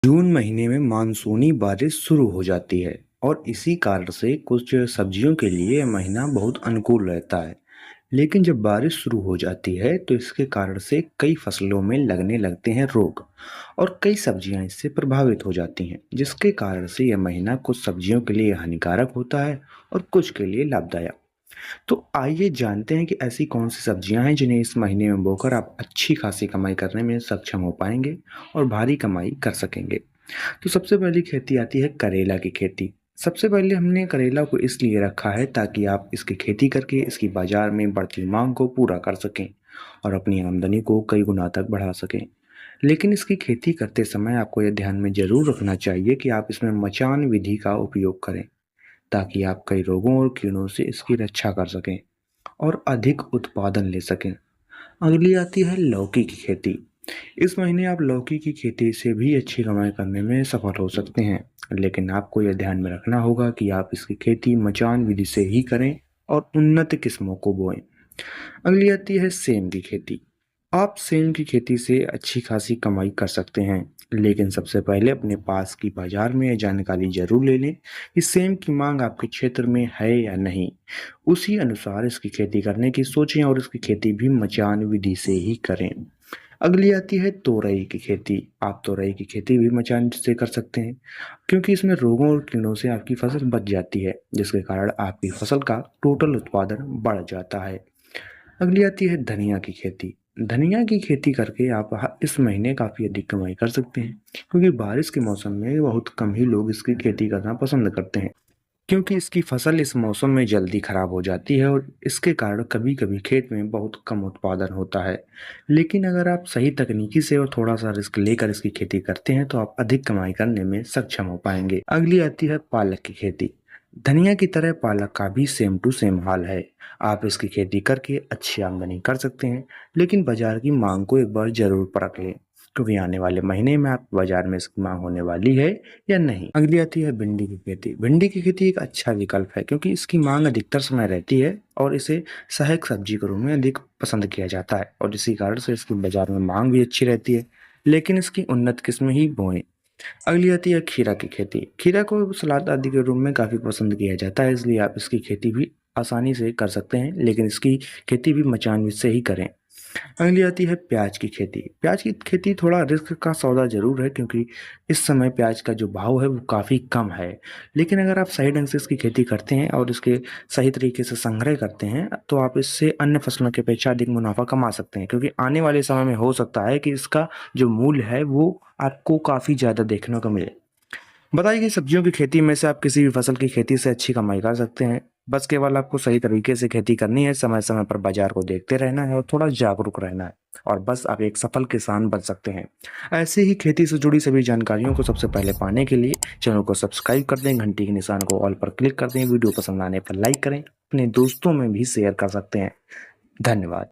जून महीने में मानसूनी बारिश शुरू हो जाती है और इसी कारण से कुछ सब्जियों के लिए यह महीना बहुत अनुकूल रहता है। लेकिन जब बारिश शुरू हो जाती है तो इसके कारण से कई फसलों में लगने लगते हैं रोग और कई सब्जियां इससे प्रभावित हो जाती हैं, जिसके कारण से यह महीना कुछ सब्जियों के लिए हानिकारक होता है और कुछ के लिए लाभदायक। तो आइए जानते हैं कि ऐसी कौन सी सब्जियां हैं जिन्हें इस महीने में बोकर आप अच्छी खासी कमाई करने में सक्षम हो पाएंगे और भारी कमाई कर सकेंगे। तो सबसे पहली खेती आती है करेला की खेती। सबसे पहले हमने करेला को इसलिए रखा है ताकि आप इसकी खेती करके इसकी बाजार में बढ़ती मांग को पूरा कर सकें और अपनी आमदनी को कई गुना तक बढ़ा सकें। लेकिन इसकी खेती करते समय आपको यह ध्यान में जरूर रखना चाहिए कि आप इसमें मचान विधि का उपयोग करें ताकि आप कई रोगों और कीड़ों से इसकी रक्षा कर सकें और अधिक उत्पादन ले सकें। अगली आती है लौकी की खेती। इस महीने आप लौकी की खेती से भी अच्छी कमाई करने में सफल हो सकते हैं, लेकिन आपको यह ध्यान में रखना होगा कि आप इसकी खेती मचान विधि से ही करें और उन्नत किस्मों को बोएं। अगली आती है सेम की खेती। आप सेम की खेती से अच्छी खासी कमाई कर सकते हैं, लेकिन सबसे पहले अपने पास की बाजार में यह जानकारी जरूर ले लें कि सेम की मांग आपके क्षेत्र में है या नहीं। उसी अनुसार इसकी खेती करने की सोचें और इसकी खेती भी मचान विधि से ही करें। अगली आती है तोरई की खेती। आप तोरई की खेती भी मचान से कर सकते हैं, क्योंकि इसमें रोगों और कीड़ों से आपकी फसल बच जाती है, जिसके कारण आपकी फसल का टोटल उत्पादन बढ़ जाता है। अगली आती है धनिया की खेती। धनिया की खेती करके आप इस महीने काफ़ी अधिक कमाई कर सकते हैं, क्योंकि बारिश के मौसम में बहुत कम ही लोग इसकी खेती करना पसंद करते हैं, क्योंकि इसकी फसल इस मौसम में जल्दी खराब हो जाती है और इसके कारण कभी कभी खेत में बहुत कम उत्पादन होता है। लेकिन अगर आप सही तकनीकी से और थोड़ा सा रिस्क लेकर इसकी खेती करते हैं तो आप अधिक कमाई करने में सक्षम हो पाएंगे। अगली आती है पालक की खेती। धनिया की तरह पालक का भी सेम टू सेम हाल है। आप इसकी खेती करके अच्छी आमदनी कर सकते हैं, लेकिन बाजार की मांग को एक बार जरूर परख लें, क्योंकि आने वाले महीने में आप बाजार में इसकी मांग होने वाली है या नहीं। अगली आती है भिंडी की खेती। भिंडी की खेती एक अच्छा विकल्प है, क्योंकि इसकी मांग अधिकतर समय रहती है और इसे सहायक सब्जी के रूप में अधिक पसंद किया जाता है और इसी कारण से इसकी बाजार में मांग भी अच्छी रहती है, लेकिन इसकी उन्नत किस्म ही बोएं। अगली आती है खीरा की खेती। खीरा को सलाद आदि के रूप में काफ़ी पसंद किया जाता है, इसलिए आप इसकी खेती भी आसानी से कर सकते हैं, लेकिन इसकी खेती भी मचान से ही करें। अगली आती है प्याज की खेती। प्याज की खेती थोड़ा रिस्क का सौदा ज़रूर है, क्योंकि इस समय प्याज का जो भाव है वो काफ़ी कम है। लेकिन अगर आप सही ढंग से इसकी खेती करते हैं और इसके सही तरीके से संग्रह करते हैं तो आप इससे अन्य फसलों की अपेक्षा अधिक मुनाफा कमा सकते हैं, क्योंकि आने वाले समय में हो सकता है कि इसका जो मूल्य है वो आपको काफ़ी ज़्यादा देखने को मिले। बताइए कि सब्जियों की खेती में से आप किसी भी फसल की खेती से अच्छी कमाई कर सकते हैं। बस केवल आपको सही तरीके से खेती करनी है, समय समय पर बाजार को देखते रहना है और थोड़ा जागरूक रहना है, और बस आप एक सफल किसान बन सकते हैं। ऐसे ही खेती से जुड़ी सभी जानकारियों को सबसे पहले पाने के लिए चैनल को सब्सक्राइब कर दें, घंटी के निशान को ऑल पर क्लिक कर दें, वीडियो पसंद आने पर लाइक करें, अपने दोस्तों में भी शेयर कर सकते हैं। धन्यवाद।